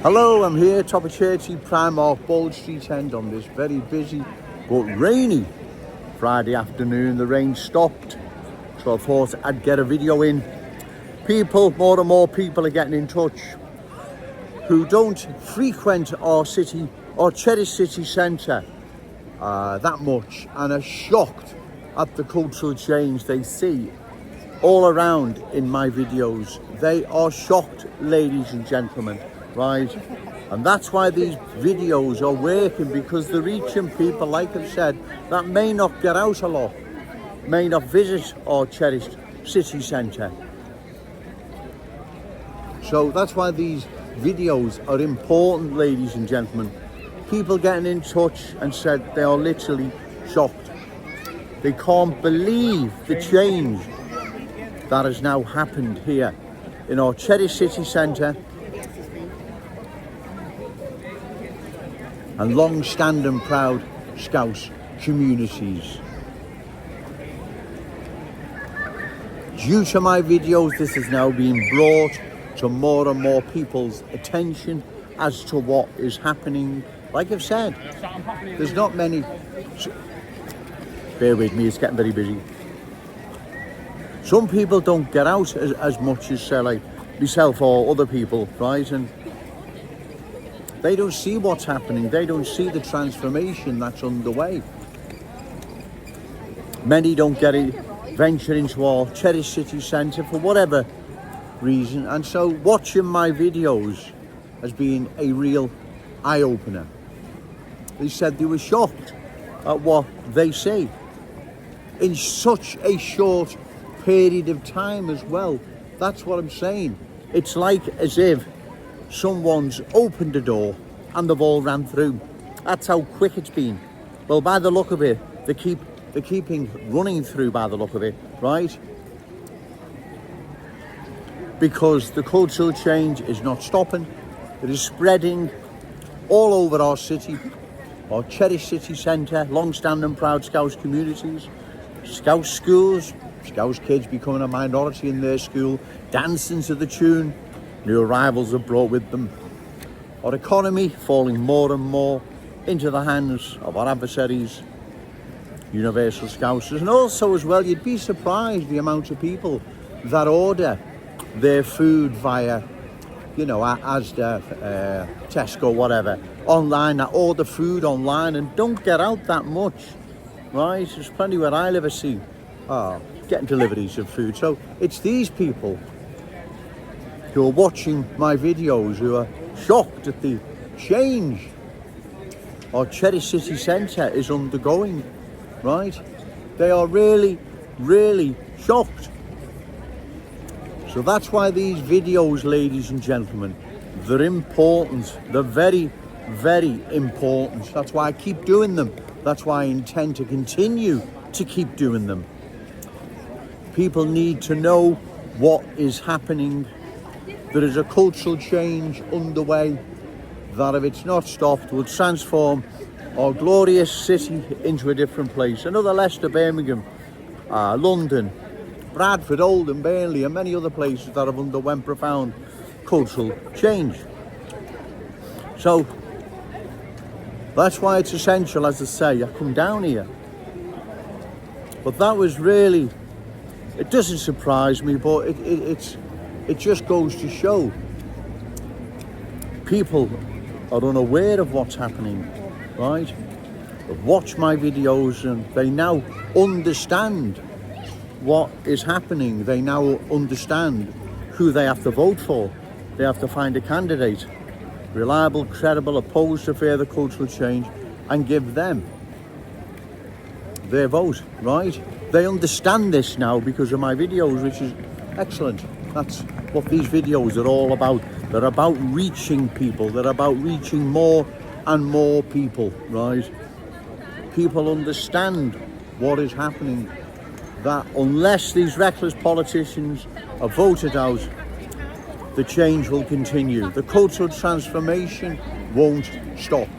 Hello, I'm here, top of Churchy, Primark, Bold Street End on this very busy but rainy Friday afternoon. The rain stopped, so I thought I'd get a video in. More and more people are getting in touch who don't frequent our city, our Cherry city centre that much, and are shocked at the cultural change they see all around in my videos. They are shocked, ladies and gentlemen. Right, and that's why these videos are working, because they're reaching people, like I've said, that may not get out a lot, may not visit our cherished city centre. So that's why these videos are important, ladies and gentlemen. People getting in touch and said they are literally shocked. They can't believe the change that has now happened here in our Cherry city centre and long-standing proud Scouse communities. Due to my videos, this is now being brought to more and more people's attention as to what is happening. Like I've said, there's not many. Bear with me, it's getting very busy. Some people don't get out as much as, say, like myself or other people, right? And they don't see what's happening. They don't see the transformation that's underway. Many don't venture into our Cherry city centre for whatever reason. And so watching my videos has been a real eye-opener. They said they were shocked at what they see in such a short period of time as well. That's what I'm saying. It's like as if someone's opened the door and they've all ran through. That's how quick it's been. Well, by the look of it, they're keeping running through by the look of it, right? Because the cultural change is not stopping. It is spreading all over our city, our Cherry city centre, long-standing proud Scouse communities, Scouse schools, Scouse kids becoming a minority in their school, dancing to the tune new arrivals have brought with them. Our economy falling more and more into the hands of our adversaries, universal Scousers. And also as well, you'd be surprised the amount of people that order their food via, Asda, Tesco, whatever, online, that order food online and don't get out that much, right? There's plenty where I live, I see getting deliveries of food. So it's these people who are watching my videos who are shocked at the change our Cherry city centre is undergoing, right? They are really, really shocked. So that's why these videos, ladies and gentlemen, they're important. They're very, very important. That's why I keep doing them. That's why I intend to continue to keep doing them. People need to know what is happening. There is a cultural change underway that, if it's not stopped, will transform our glorious city into a different place. Another Leicester, Birmingham, London, Bradford, Oldham, Burnley and many other places that have underwent profound cultural change. So that's why it's essential, as I say, I come down here. But that was really, it doesn't surprise me, but it just goes to show people are unaware of what's happening, right? They watch my videos and they now understand what is happening. They now understand who they have to vote for. They have to find a candidate, reliable, credible, opposed to further cultural change, and give them their vote, right? They understand this now because of my videos, which is excellent. That's what these videos are all about. They're about reaching people. They're about reaching more and more people, right? People understand what is happening, that unless these reckless politicians are voted out, the change will continue. The cultural transformation won't stop.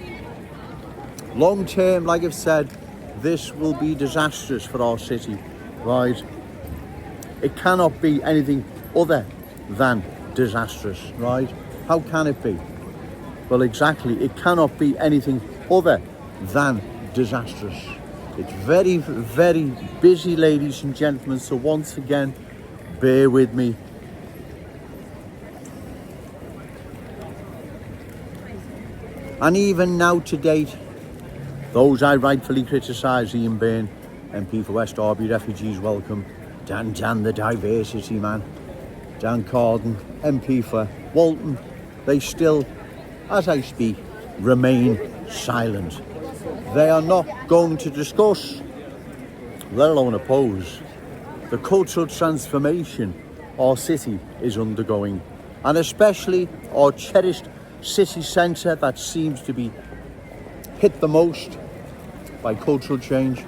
Long term, like I've said, this will be disastrous for our city, right? It cannot be anything other than disastrous, right? How can it be? Well, exactly, it cannot be anything other than disastrous. It's very, very busy, ladies and gentlemen, so once again, bear with me. And even now to date, those I rightfully criticise, Ian Byrne, MP for West Derby, Refugees Welcome, Dan the diversity man, Dan Carden, MP for Walton, they still, as I speak, remain silent. They are not going to discuss, let alone oppose, the cultural transformation our city is undergoing, and especially our cherished city centre that seems to be hit the most by cultural change.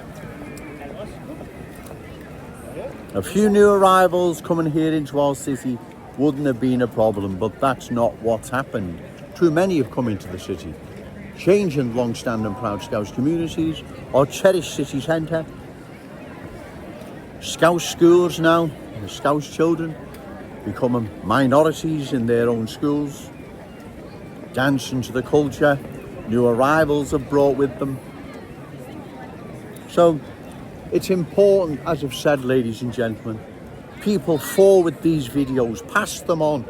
A few new arrivals coming here into our city wouldn't have been a problem, but that's not what's happened. Too many have come into the city, changing long-standing proud Scouse communities, our cherished city centre, Scouse schools now, the Scouse children becoming minorities in their own schools, dancing to the culture, new arrivals have brought with them. So it's important, as I've said, ladies and gentlemen, people forward these videos, pass them on.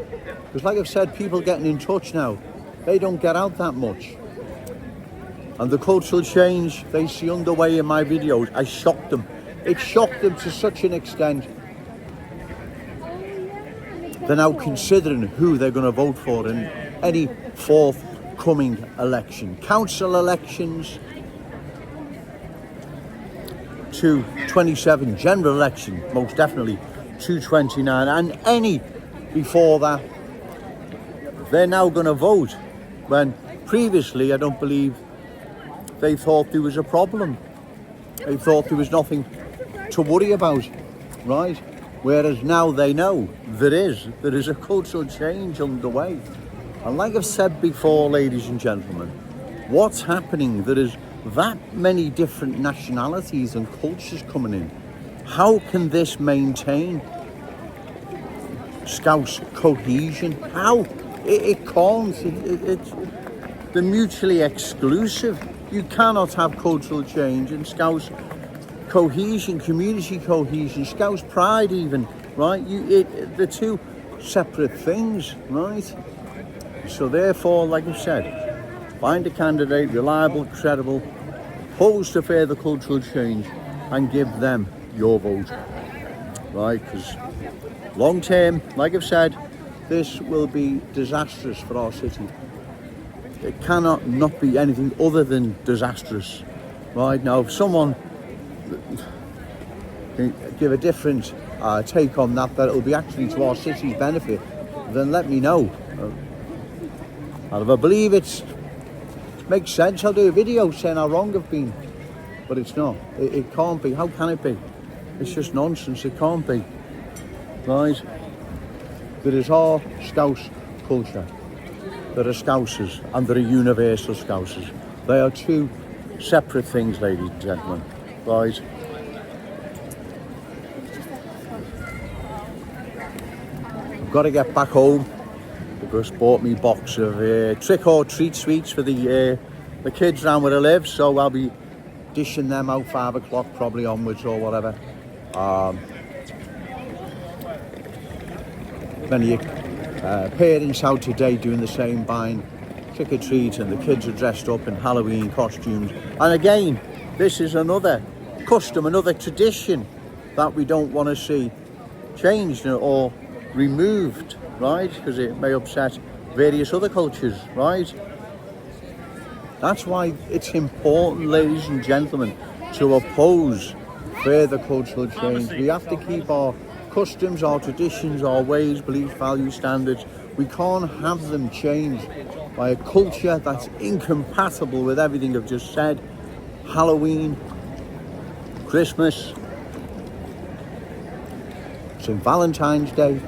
Because like I've said, people getting in touch now, they don't get out that much. And the cultural change they see underway in my videos, I shocked them. It shocked them to such an extent. They're now considering who they're going to vote for in any forthcoming election. Council elections to 27, general election, most definitely 229, and any before that. They're now going to vote when previously I don't believe they thought there was a problem. They thought there was nothing to worry about, right? Whereas now they know there is a cultural change underway. And like I've said before, ladies and gentlemen, what's happening? There is that many different nationalities and cultures coming in. How can this maintain Scouse cohesion? How? It can't. They're mutually exclusive. You cannot have cultural change and Scouse cohesion, community cohesion, Scouse pride even, right? They're two separate things, right? So therefore, like I said, find a candidate, reliable, credible, opposed to further cultural change, and give them your vote, right? Because long term, like I've said, this will be disastrous for our city. It cannot not be anything other than disastrous, right? Now, if someone can give a different take on that it'll be actually to our city's benefit, then let me know. And if I believe it makes sense, I'll do a video saying how wrong I've been. But it's not. It can't be. How can it be? It's just nonsense. It can't be. Right? There is our Scouse culture. There are Scousers and there are universal Scousers. They are two separate things, ladies and gentlemen. Right? I've got to get back home. They just bought me a box of trick or treat sweets for the kids around where I live, so I'll be dishing them out 5 o'clock probably onwards or whatever. Many parents out today doing the same, buying trick or treat, and the kids are dressed up in Halloween costumes. And again, this is another custom, another tradition that we don't want to see changed or removed, right? Because it may upset various other cultures, right? That's why it's important, ladies and gentlemen, to oppose further cultural change. We have to keep our customs, our traditions, our ways, beliefs, values, standards. We can't have them changed by a culture that's incompatible with everything I've just said. Halloween, Christmas, St. Valentine's Day,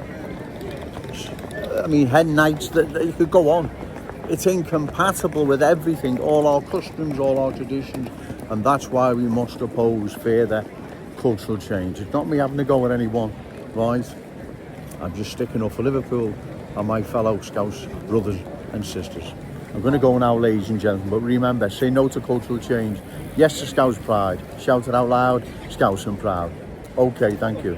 I mean, hen nights, that you could go on. It's incompatible with everything, all our customs, all our traditions, and that's why we must oppose further cultural change. It's not me having to go at anyone, right? I'm just sticking up for Liverpool and my fellow Scouse brothers and sisters. I'm going to go now, ladies and gentlemen, but remember, say no to cultural change. Yes to Scouse pride. Shout it out loud, Scouse and proud. Okay, thank you.